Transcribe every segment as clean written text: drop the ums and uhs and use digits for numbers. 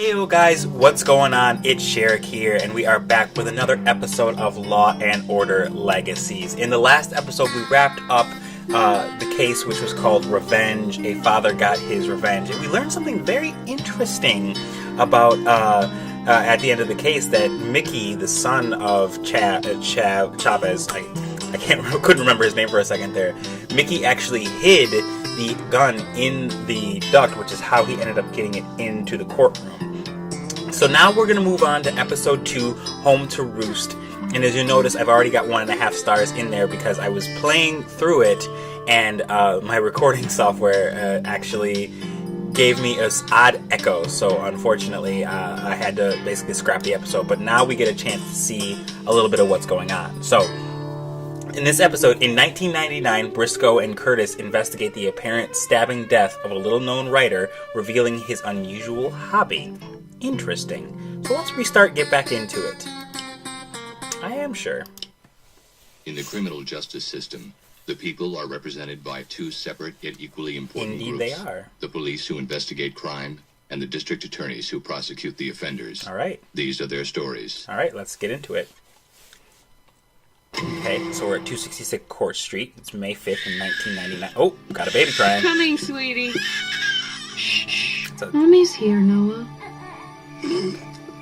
Heyo guys, what's going on? It's Sherrick here, and we are back with another episode of Law and Order Legacies. In the last episode, we wrapped up the case which was called Revenge. A father got his revenge, and we learned something very interesting about, at the end of the case, that Mickey, the son of Chavez, couldn't remember his name for a second there. Mickey actually hid the gun in the duct, which is how he ended up getting it into the courtroom. So now we're going to move on to episode 2, Home to Roost. And as you notice, I've already got 1.5 stars in there because I was playing through it and my recording software actually gave me an odd echo. So unfortunately, I had to basically scrap the episode. But now we get a chance to see a little bit of what's going on. So in this episode, in 1999, Briscoe and Curtis investigate the apparent stabbing death of a little-known writer, revealing his unusual hobby. Interesting. So let's restart, get back into it. I am sure. In the criminal justice system, the people are represented by two separate yet equally important Indeed groups. they are. The police who investigate crime and the district attorneys who prosecute the offenders. All right. These are their stories. All right, let's get into it. Okay, so we're at 266 Court Street. It's May 5th in 1999. Oh, got a baby crying. Coming, sweetie. It's a... Mommy's here, Noah.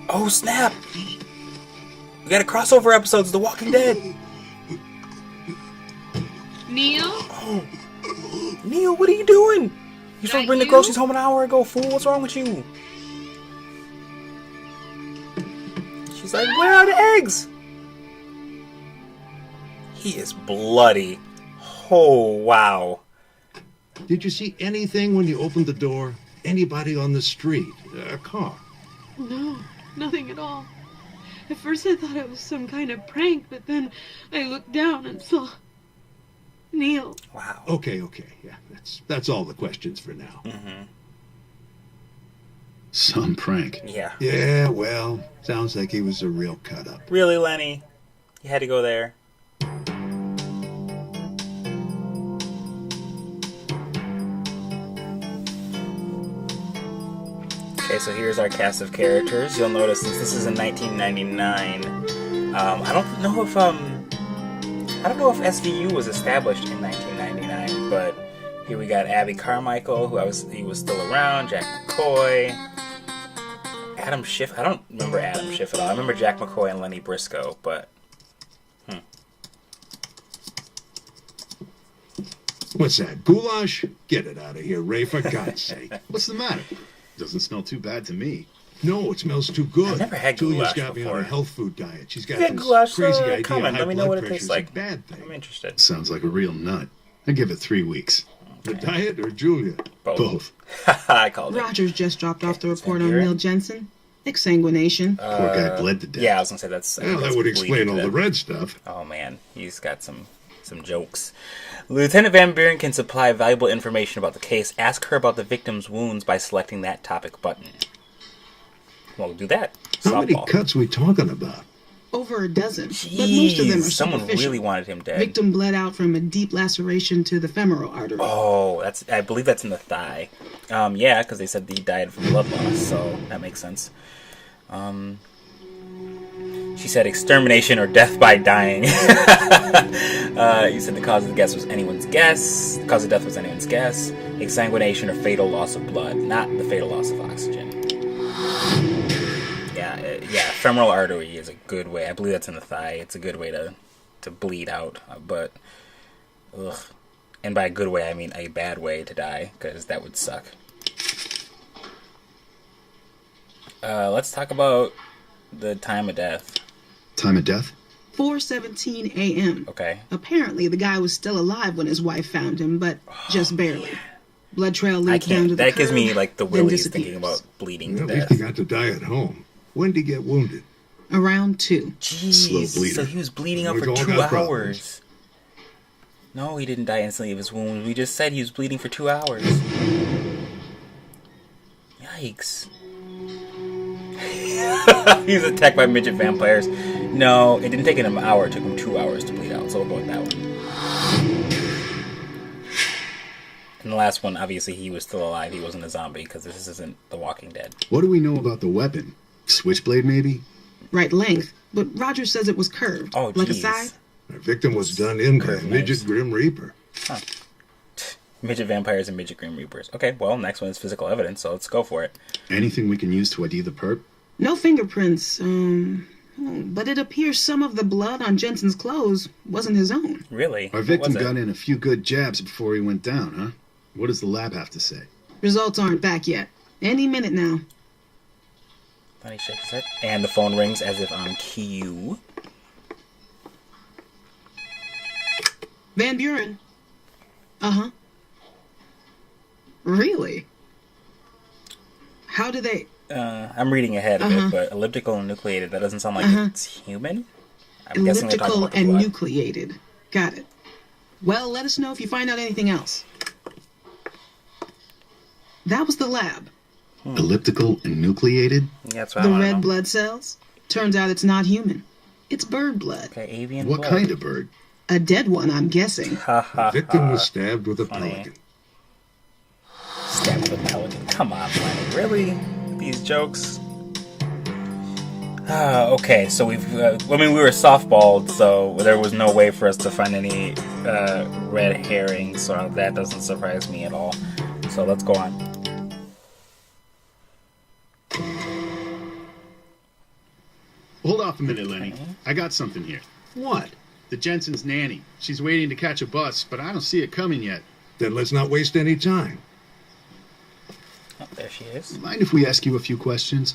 Oh, snap! We got a crossover episode. It's The Walking Dead. Neil? Oh, Neil, what are you doing? You supposed to bring the you? groceries home an hour ago, fool. What's wrong with you? She's like, where are the eggs? He is bloody. Oh, wow. Did you see anything when you opened the door? Anybody on the street? A car? No, nothing at all. At first I thought it was some kind of prank, but then I looked down and saw Neil. Wow. Okay, yeah, that's all the questions for now. Mm-hmm. Some prank. Yeah. Yeah, well, sounds like he was a real cut-up. Really, Lenny? You had to go there. Okay, so here's our cast of characters. You'll notice since this is in 1999, I don't know if SVU was established in 1999, but here we got Abby Carmichael, he was still around, Jack McCoy, Adam Schiff. I don't remember Adam Schiff at all. I remember Jack McCoy and Lenny Briscoe, but What's that, goulash? Get it out of here, Ray, for God's sake. What's the matter? Doesn't smell too bad to me. No, it smells too good. I've never had Julia's goulash got me before. on a health food diet. She's got if you had this goulash, crazy idea comment. high Let me know blood what it pressure tastes is like. a bad thing. I'm interested. Sounds like a real nut. I give it 3 weeks. The diet or Julia? Both. I called it. Rogers just dropped off the Okay, report so on you're Neil in? Jensen. Exsanguination. Poor guy bled to death. Yeah, I was gonna say that's. Well, that's that would explain bleeding all to the death. red stuff. Oh man, he's got some jokes. Lieutenant Van Buren can supply valuable information about the case. Ask her about the victim's wounds by selecting that topic button. Well, we'll do that. How many Softball. cuts we talking about? Over a dozen, but most of them are Jeez, someone superficial. really wanted him dead. Victim bled out from a deep laceration to the femoral artery. Oh, I believe that's in the thigh. Yeah, because they said he died from blood loss, so that makes sense. She said extermination or death by dying. You said the cause of the death was anyone's guess. The cause of death was anyone's guess. Exsanguination or fatal loss of blood, not the fatal loss of oxygen. Yeah, femoral artery is a good way. I believe that's in the thigh. It's a good way to bleed out, but ugh. And by a good way, I mean a bad way to die, because that would suck. Let's talk about the time of death. Time of death? 4:17 a.m. Okay. Apparently, the guy was still alive when his wife found him, but just barely. Blood trail I leads down can't. to the That gives curb, me like the then willies disappears. thinking about bleeding Well, to at least death. he got to die at home. When did he get wounded? Around 2. Jeez, Slow bleeder. so he was bleeding up We've for all 2 got hours. problems. No, he didn't die instantly of his wound. We just said he was bleeding for 2 hours. Yikes. He was attacked by midget vampires. No, it didn't take him an hour. It took him 2 hours to bleed out. So we'll go with that one. In the last one, obviously, he was still alive. He wasn't a zombie, because this isn't The Walking Dead. What do we know about the weapon? Switchblade, maybe? Right length, but Roger says it was curved. Oh, like a jeez. scythe. The victim was done in by a Curved midget knives. Grim Reaper. Midget vampires and midget grim reapers. Okay, well, next one is physical evidence, so let's go for it. Anything we can use to ID the perp? No fingerprints, but it appears some of the blood on Jensen's clothes wasn't his own. Really? Our What victim was it? got in a few good jabs before he went down, huh? What does the lab have to say? Results aren't back yet. Any minute now. Funny shakes his head. And the phone rings as if on cue. Van Buren. Uh-huh. Really? How do they... I'm reading ahead of it, but elliptical and nucleated, that doesn't sound like it's human? I'm guessing they're talking Elliptical about the and blood. nucleated. Got it. Well, let us know if you find out anything else. That was the lab. Elliptical and nucleated? Yeah, that's what I The want to red know. blood cells. Turns out it's not human. It's bird blood. Okay, avian What blood. kind of bird? A dead one, I'm guessing. Ha ha The victim ha. was stabbed with a Funny. pelican. Stabbed with a pelican. Come on, Lenny. Really? These jokes? Okay, so we've... we were softballed, so there was no way for us to find any red herrings, so that doesn't surprise me at all. So let's go on. Hold off a minute, Lenny. I got something here. What? The Jensen's nanny. She's waiting to catch a bus, but I don't see it coming yet. Then let's not waste any time. Oh, there she is. Mind if we ask you a few questions?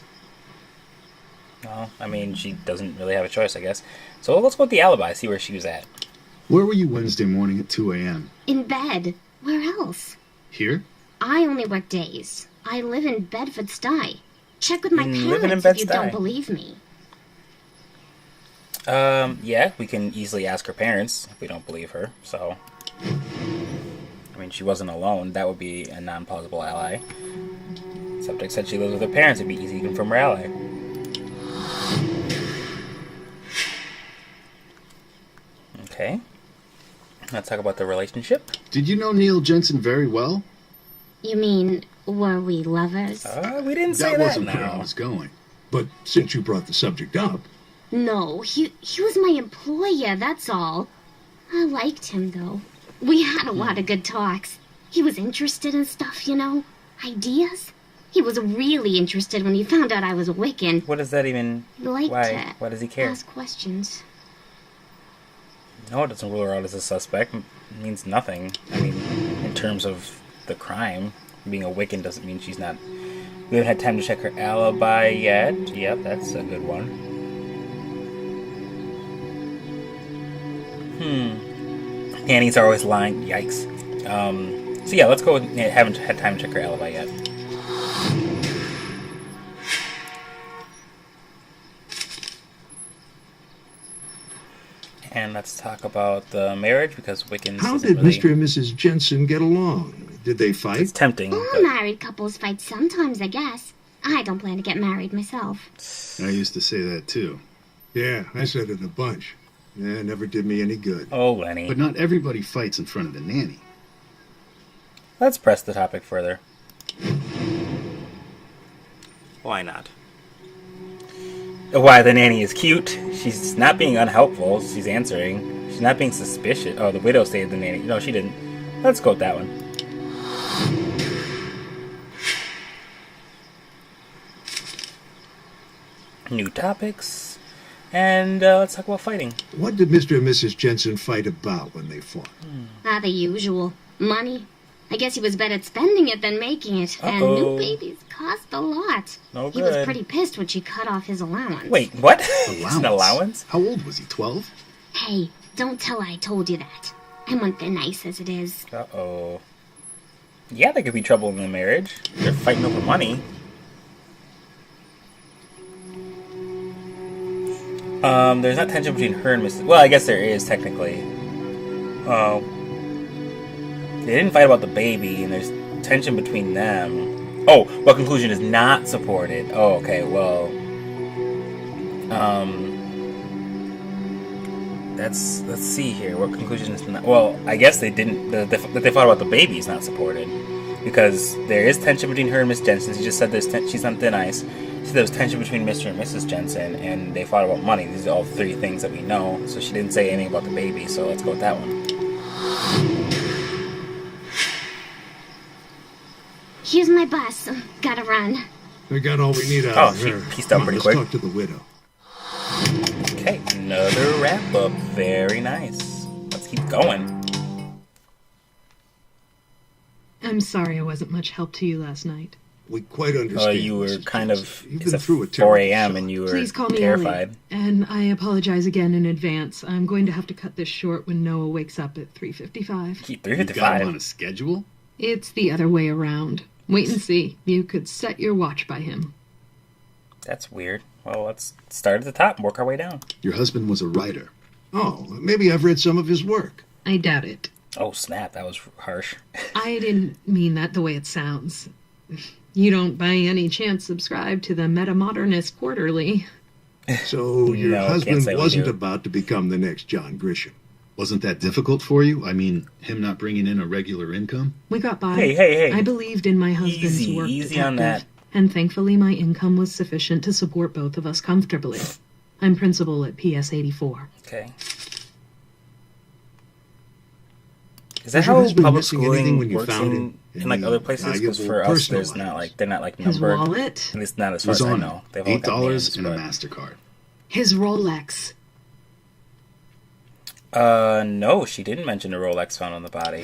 No, I mean, she doesn't really have a choice, I guess. So let's go with the alibi, see where she was at. Where were you Wednesday morning at 2 a.m.? In bed. Where else? Here? I only work days. I live in Bedford-Stuy. Check with my Living in parents if you Bed-Stuy. don't believe me. Yeah, we can easily ask her parents if we don't believe her, so... I mean, she wasn't alone. That would be a non-plausible ally. Subject said she lives with her parents. It'd be easy to confirm her ally. Okay. Let's talk about the relationship. Did you know Neil Jensen very well? You mean, were we lovers? We didn't say That that wasn't where I now. was going. But since you brought the subject up, No, he was my employer, that's all. I liked him, though. We had a lot of good talks. He was interested in stuff, you know? Ideas. He was really interested when he found out I was a Wiccan. What does that even... He liked Why? to Why does he care? ask questions. No, it doesn't rule her out as a suspect. It means nothing. I mean, in terms of the crime, being a Wiccan doesn't mean she's not... We haven't had time to check her alibi yet. Yep, that's a good one. Annie's always lying. Yikes. So yeah, let's go with... Haven't had time to check her alibi yet. And let's talk about the marriage, because Wiccans how isn't did really... Mr. and Mrs. Jensen get along? Did they It's fight? tempting, All but... married couples fight sometimes, I guess. I don't plan to get married myself. I used to say that too. Yeah, I said it a bunch. Yeah, it never did me any good. Oh, Lenny. But not everybody fights in front of the nanny. Let's press the topic further. Why not? Why, the nanny is cute. She's not being unhelpful. She's answering. She's not being suspicious. Oh, the widow saved the nanny. No, she didn't. Let's go with that one. New topics. And let's talk about fighting. What did Mr. and Mrs. Jensen fight about when they fought? The usual. Money. I guess he was better at spending it than making it. And Uh-oh. new babies cost a lot. No He was good. pretty pissed when she cut off his allowance. Wait, what? It's an allowance? How old was he, 12? Hey, don't tell her I told you that. I want they're nice as it is. Uh-oh. Yeah, there could be trouble in the marriage. They're fighting over money. There's not tension between her and Mrs. Well, I guess there is, technically. They didn't fight about the baby, and there's tension between them. Oh, what conclusion is not supported? Oh, okay, well... let's see here. What conclusion is not? Well, I guess they didn't. That they thought about the baby is not supported because there is tension between her and Miss Jensen. She just said she's on thin ice. She said there was tension between Mr. and Mrs. Jensen, and they fought about money. These are all three things that we know. So she didn't say anything about the baby. So let's go with that one. Here's my bus. Gotta run. We got all we need out of she her. pieced out pretty quick. Let's talk to the widow. Okay, another wrap up. Very nice. Let's keep going. I'm sorry I wasn't much help to you last night. We quite understand. You were Mrs. kind Jensen. of. You've It's been at through a 4 terrible a.m. shock. and you were Please call me terrified. Ellie. And I apologize again in advance. I'm going to have to cut this short when Noah wakes up at 3:55. You got him on 3:55. a schedule? It's the other way around. Wait and see. You could set your watch by him. That's weird. Well, let's start at the top and work our way down. Your husband was a writer. Oh, maybe I've read some of his work. I doubt it. Oh, snap. That was harsh. I didn't mean that the way it sounds. You don't by any chance subscribe to the Metamodernist Quarterly. So your No, can't husband say we wasn't do. about to become the next John Grisham. Wasn't that difficult for you? I mean, him not bringing in a regular income? We got by. Hey. I believed in my husband's Easy, work easy on detective, that. and thankfully my income was sufficient to support both of us comfortably. I'm principal at PS 84. Okay. Is that Was your how husband public missing anything schooling when you works found in, him? in like Any other places? Because valuable for us, personal there's not items? like they're not like His numbered. wallet, At least not as It far was as I on know. They've all got $8 names, and a but- MasterCard. his Rolex. No, she didn't mention a Rolex found on the body.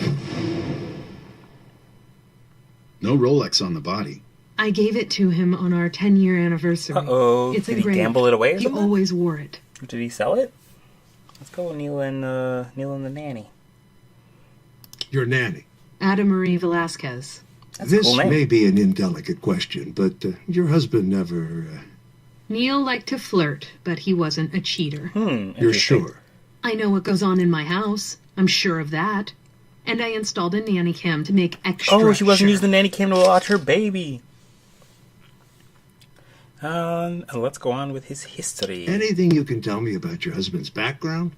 No Rolex on the body. I gave it to him on our 10-year anniversary. Uh-oh. It's Did he engraved. gamble it away or He something? always wore it. Did he sell it? Let's go, Neil and the nanny. Your nanny. Ada Marie Velasquez. That's a This cool name. may be an indelicate question, but your husband never... Neil liked to flirt, but he wasn't a cheater. you're Interesting. sure? I know what goes on in my house. I'm sure of that. And I installed a nanny cam to make extra Oh, she wasn't sure. using the nanny cam to watch her baby. Let's go on with his history. Anything you can tell me about your husband's background?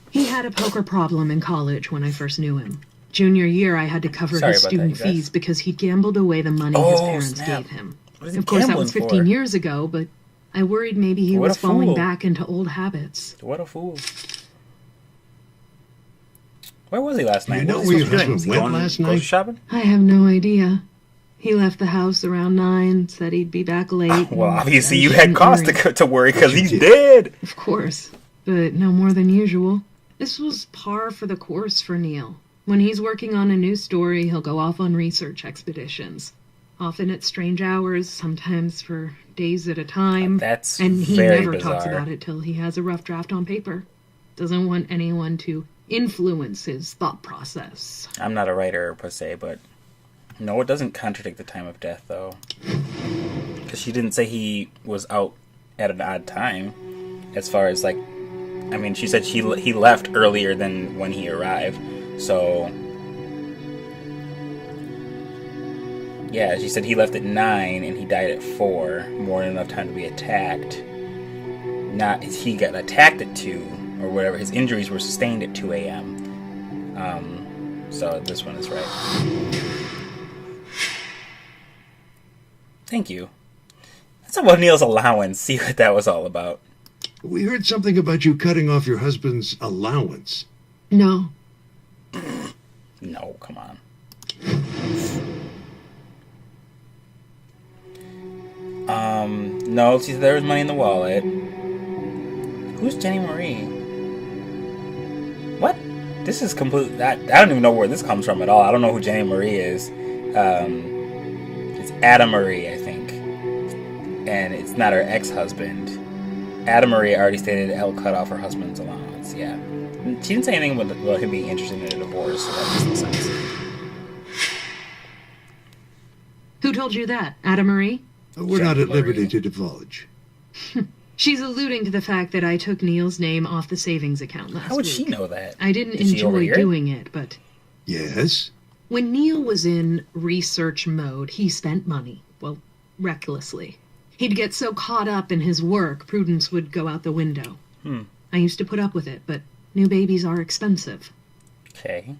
He had a poker problem in college when I first knew him. Junior year, I had to cover Sorry his about that, student you guys. fees because he gambled away the money his Oh, parents snap. gave him. What is he Of course, that gambling was 15 for? years ago, but I worried maybe he What was a falling fool. back into old habits. What a fool. Where was he last Do you night? know What was he where your supposed to be doing? husband Was he went going last grocery night? shopping? I have no idea. He left the house around 9, said he'd be back late. Well, and obviously I you had shouldn't cause worry. to worry because You he's did. dead. Of course, but no more than usual. This was par for the course for Neil. When he's working on a new story, he'll go off on research expeditions. Often at strange hours, sometimes for days at a time. That's and he very never talks bizarre. about it till he has a rough draft on paper. Doesn't want anyone to influence his thought process. I'm not a writer per se, but no, it doesn't contradict the time of death though, because she didn't say he was out at an odd time. As far as like, I mean, she said he left earlier than when he arrived. So yeah, she said he left at 9 and he died at 4. More than enough time to be attacked. Not he got attacked at 2 or whatever. His injuries were sustained at 2 a.m. So this one is right. Thank you. Let's talk about Neil's allowance. See what that was all about. We heard something about you cutting off your husband's allowance. No. No, come on. No, see, there was money in the wallet. Who's Jenny Marie? What? This is complete. I don't even know where this comes from at all. I don't know who Jenny Marie is. It's Ada Marie, I think. And it's not her ex-husband. Ada Marie already stated Elle cut off her husband's allowance. Yeah. She didn't say anything about him being interested in a divorce, so that makes no sense. Who told you that? Ada Marie? We're not at Marie. liberty to divulge. She's alluding to the fact that I took Neil's name off the savings account last How would week. she know that? I didn't Did she enjoy overhear it? doing it, but Yes? when Neil was in research mode, he spent money. Well, recklessly. He'd get so caught up in his work, prudence would go out the window. I used to put up with it, but New babies are expensive. Okay.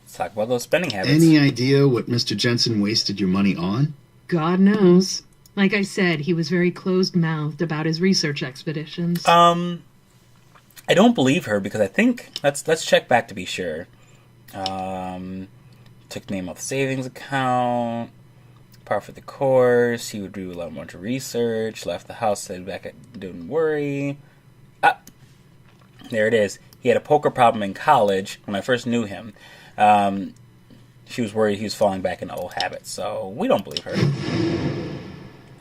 Let's talk about those spending habits. Any idea what Mr. Jensen wasted your money on? God knows. Like I said, he was very closed-mouthed about his research expeditions. I don't believe her because I think let's check back to be sure. Took the name off the savings account. Par for the course. He would do a lot more research. Left the house. Said back at don't worry. There it is. He had a poker problem in college when I first knew him. She was worried he was falling back into old habits, so we don't believe her.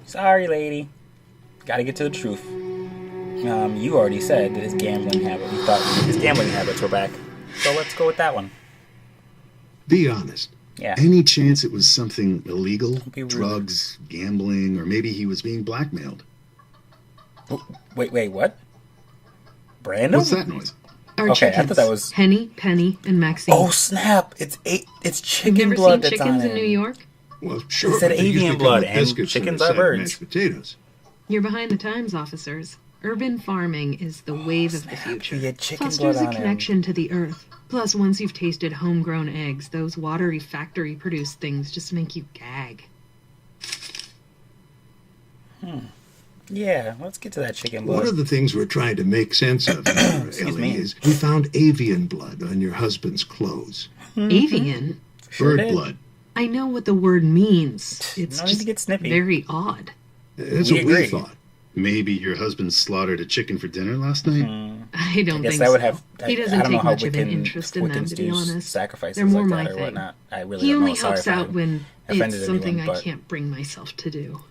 Sorry, lady. Gotta get to the truth. You already said that his gambling habit. You thought his gambling habits were back, so let's go with that one. Be honest. Yeah. Any chance it was something illegal? Be rude. Drugs, gambling, or maybe he was being blackmailed? Oh, wait, what? Brandon? What's that noise? Our Okay, I chickens. thought that was- Henny, Penny, and Maxine. Oh snap! It's You've chicken never blood seen that's chickens on in it. New York? Well, sure. said but they usually avian come blood, with and biscuits chickens a are side of birds. mashed potatoes. You're behind the times, officers. Urban farming is the wave of the future. He had chicken Fosters blood a on him. connection to the earth. Plus, once you've tasted homegrown eggs, those watery factory-produced things just make you gag. Yeah, let's get to that chicken blood. One of the things we're trying to make sense of, Excuse Ellie, me. is we found avian blood on your husband's clothes. Avian? Sure Bird did. blood. I know what the word means. It's No need to just get snippy. very odd. That's We what we agree. thought. Maybe your husband slaughtered a chicken for dinner last night? I don't I guess think that would so. have. He doesn't I don't know take how much of an Wiccan- interest in them, Wiccans to be do honest. sacrifices They're more like my that or thing. whatnot. I really He don't only know. Sorry helps if I out when offended it's something anyone, I but- can't bring myself to do.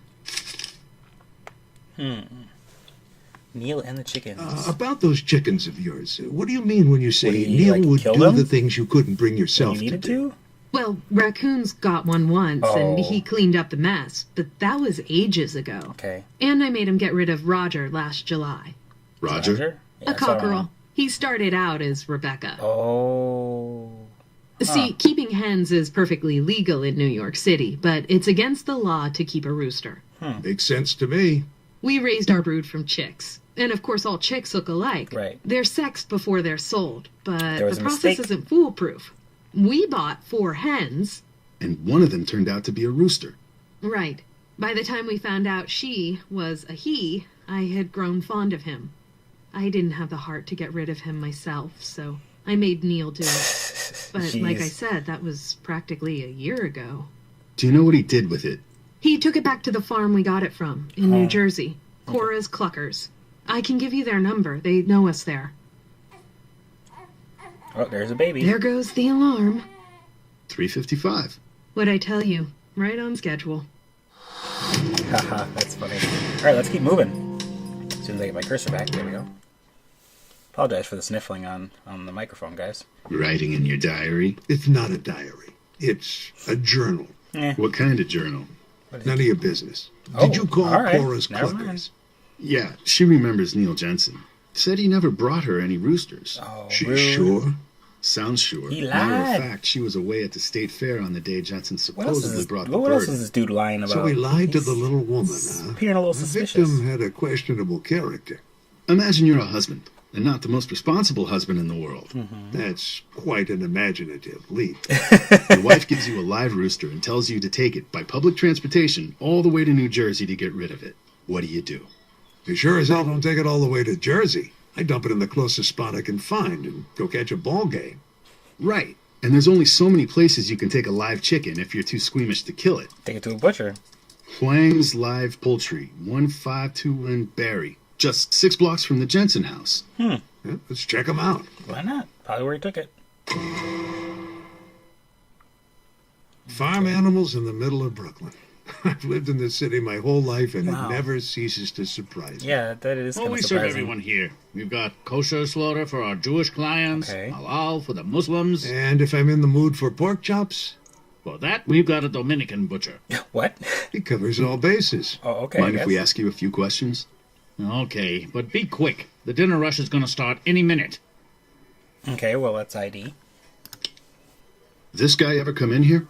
Neil and the chickens. About those chickens of yours, what do you mean when you say What, he, Neil like, would killed do them? the things you couldn't bring you yourself to needed do? to? Well, raccoons got one once, and Oh. he cleaned up the mess, but that was ages ago. Okay. And I made him get rid of Roger last July. Roger? Yeah, A cockerel. He started out as Rebecca. Oh. See, keeping hens is perfectly legal in New York City, but it's against the law to keep a rooster. Makes sense to me. We raised our brood from chicks. And of course, all chicks look alike. Right. They're sexed before they're sold, but There was the a process mistake. isn't foolproof. We bought 4 hens. And one of them turned out to be a rooster. Right. By the time we found out she was a he, I had grown fond of him. I didn't have the heart to get rid of him myself, so I made Neil do it. But like I Jeez. said, that was practically a year ago. Do you know what he did with it? He took it back to the farm we got it from, in New Jersey. Cora's Cluckers. I can give you their number. They know us there. Oh, there's a baby. There goes the alarm. 3:55. What'd I tell you? Right on schedule. Haha, that's funny. Alright, let's keep moving. As soon as I get my cursor back, there we go. Apologize for the sniffling on the microphone, guys. Writing in your diary? It's not a diary. It's a journal. What kind of journal? None of your business. Oh, Did you call all right. Cora's Never Cluckers? mind. Yeah, she remembers Neil Jensen. Said he never brought her any roosters. Oh, She's rude. sure? Sounds sure. He Matter of lied. fact, she was away at the state fair on the day Jensen What else is supposedly this, brought the what else bird. is this dude lying about? So he lied to He's the little woman, huh? appearing a little The suspicious. victim had a questionable character. Imagine you're a husband, and not the most responsible husband in the world. That's quite an imaginative leap. Your wife gives you a live rooster and tells you to take it by public transportation all the way to New Jersey to get rid of it. What do? You sure as hell don't take it all the way to Jersey. I dump it in the closest spot I can find and go catch a ball game. Right. And there's only so many places you can take a live chicken if you're too squeamish to kill it. Take it to a butcher. Huang's Live Poultry, 152 Barry, just 6 blocks from the Jensen house. Yeah, let's check them out. Why not? Probably where he took it. Farm animals in the middle of Brooklyn. I've lived in this city my whole life, and Wow. it never ceases to surprise me. Yeah, that is Well, kind we of serve surprising. everyone here. We've got kosher slaughter for our Jewish clients, Okay. halal for the Muslims. And if I'm in the mood for pork chops, For that, we've got a Dominican butcher. What? he covers all bases. Oh, okay. Mind I if we guess. ask you a few questions? Okay, but be quick. The dinner rush is going to start any minute. Okay, well, that's ID. This guy ever come in here?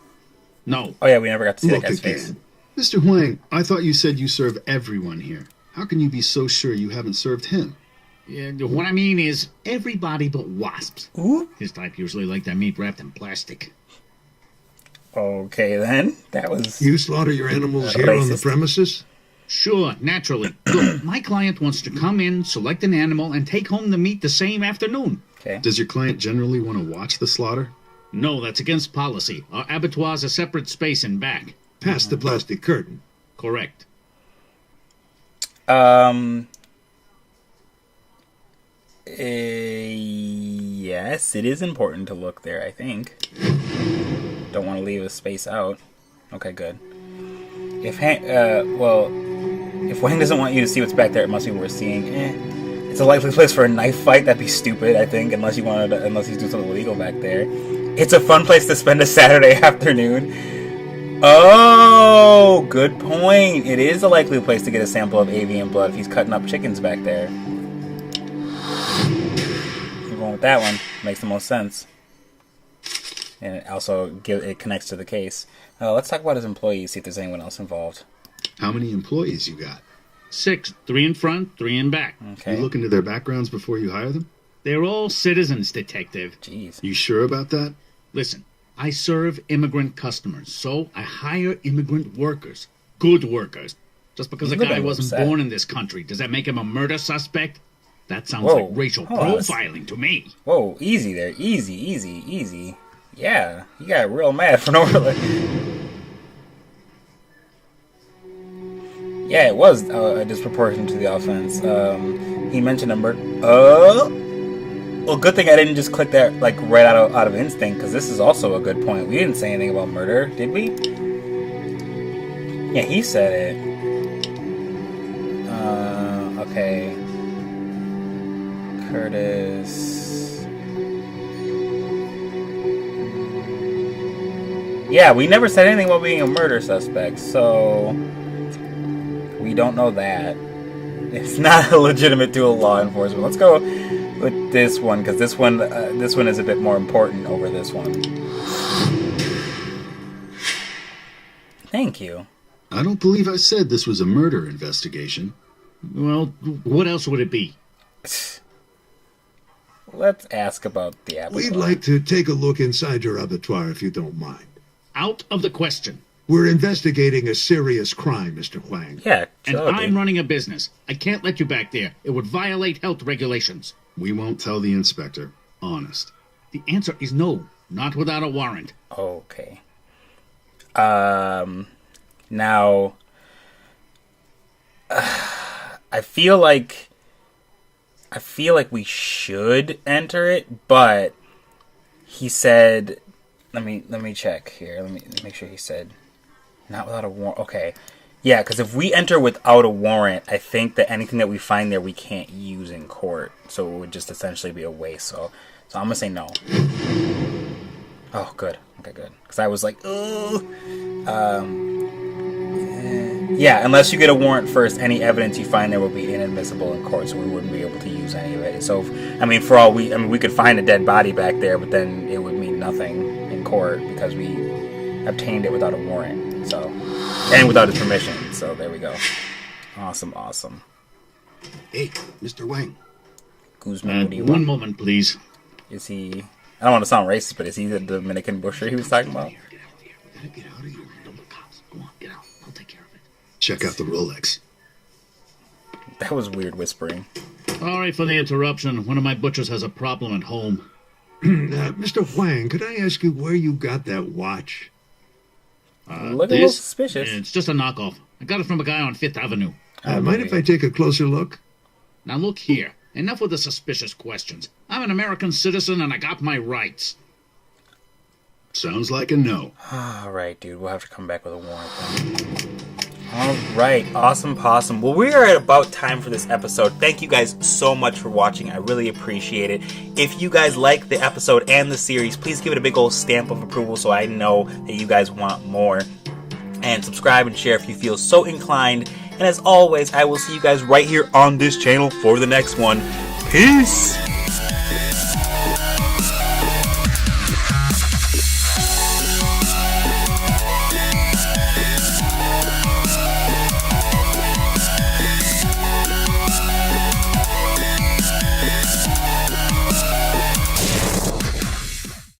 No. Oh, yeah, we never got to see Look that guy's face. again. Mr. Huang, I thought you said you serve everyone here. How can you be so sure you haven't served him? What I mean is, everybody but wasps. Ooh. His type usually like their meat wrapped in plastic. Okay, then. That was... You slaughter your animals here on the racist. premises? Sure, naturally. Look, my client wants to come in, select an animal, and take home the meat the same afternoon. Okay. Does your client generally want to watch the slaughter? No, that's against policy. Our abattoir's a separate space in back. Past the plastic curtain. Correct. Yes, it is important to look there, I think. Don't want to leave a space out. Okay, good. If Wang doesn't want you to see what's back there, it must be worth seeing. It's a likely place for a knife fight. That'd be stupid, I think, unless he's doing something illegal back there. It's a fun place to spend a Saturday afternoon. Oh, good point. It is a likely place to get a sample of avian blood if he's cutting up chickens back there. I'm going with that one. Makes the most sense. And it also it connects to the case. Let's talk about his employees, see if there's anyone else involved. How many employees you got? 6, 3 in front, 3 in back. Okay. You look into their backgrounds before you hire them? They're all citizens, detective. Jeez. You sure about that? Listen, I serve immigrant customers, so I hire immigrant workers. Good workers. Just because a He's a guy little wasn't upset. born in this country, does that make him a murder suspect? That sounds Whoa. like racial Hold on. profiling to me. Whoa, easy there. Easy. Yeah, you got real mad for no reason. Yeah, it was a disproportion to the offense. He mentioned a murder. Well, good thing I didn't just click that like right out of instinct, because this is also a good point. We didn't say anything about murder, did we? Yeah, he said it. Okay. Curtis. Yeah, we never said anything about being a murder suspect, so we don't know that. It's not a legitimate tool of law enforcement. Let's go with this one, because this one is a bit more important over this one. Thank you. I don't believe I said this was a murder investigation. Well, what else would it be? Let's ask about the abattoir. We'd like to take a look inside your abattoir if you don't mind. Out of the question. We're investigating a serious crime, Mr. Huang. Yeah, And sure, I'm running a business. I can't let you back there. It would violate health regulations. We won't tell the inspector. Honest. The answer is no. Not without a warrant. Okay. Now, I feel like we should enter it, but he said, let me check here. Let me make sure he said not without a warrant. Okay. Yeah, because if we enter without a warrant, I think that anything that we find there we can't use in court, so it would just essentially be a waste. So I'm gonna say no. Oh, good. Okay, good. Because I was like, oh. Yeah, unless you get a warrant first, any evidence you find there will be inadmissible in court, so we wouldn't be able to use any of it. So, we could find a dead body back there, but then it would mean nothing in court because we obtained it without a warrant. So, and without his permission. So there we go. Awesome. Hey, Mr. Wang. Guzman, what do you One want? moment, please. Is he? I don't want to sound racist, but is he the Dominican busher he was talking about? We gotta get out of here. Don't look cops. Go on, get out. I'll take care of it. Check out the Rolex. That was weird whispering. Sorry for the interruption. One of my butchers has a problem at home. Mr. Huang, could I ask you where you got that watch? Look a little suspicious. It's just a knockoff. I got it from a guy on 5th Avenue. Mind if I take a closer look? Now look here. Enough with the suspicious questions. I'm an American citizen and I got my rights. Sounds like a no. All right, dude. We'll have to come back with a warrant then. All right. Awesome possum. Well, we are at about time for this episode. Thank you guys so much for watching. I really appreciate it. If you guys like the episode and the series, please give it a big old stamp of approval so I know that you guys want more. And subscribe and share if you feel so inclined. And as always, I will see you guys right here on this channel for the next one. Peace!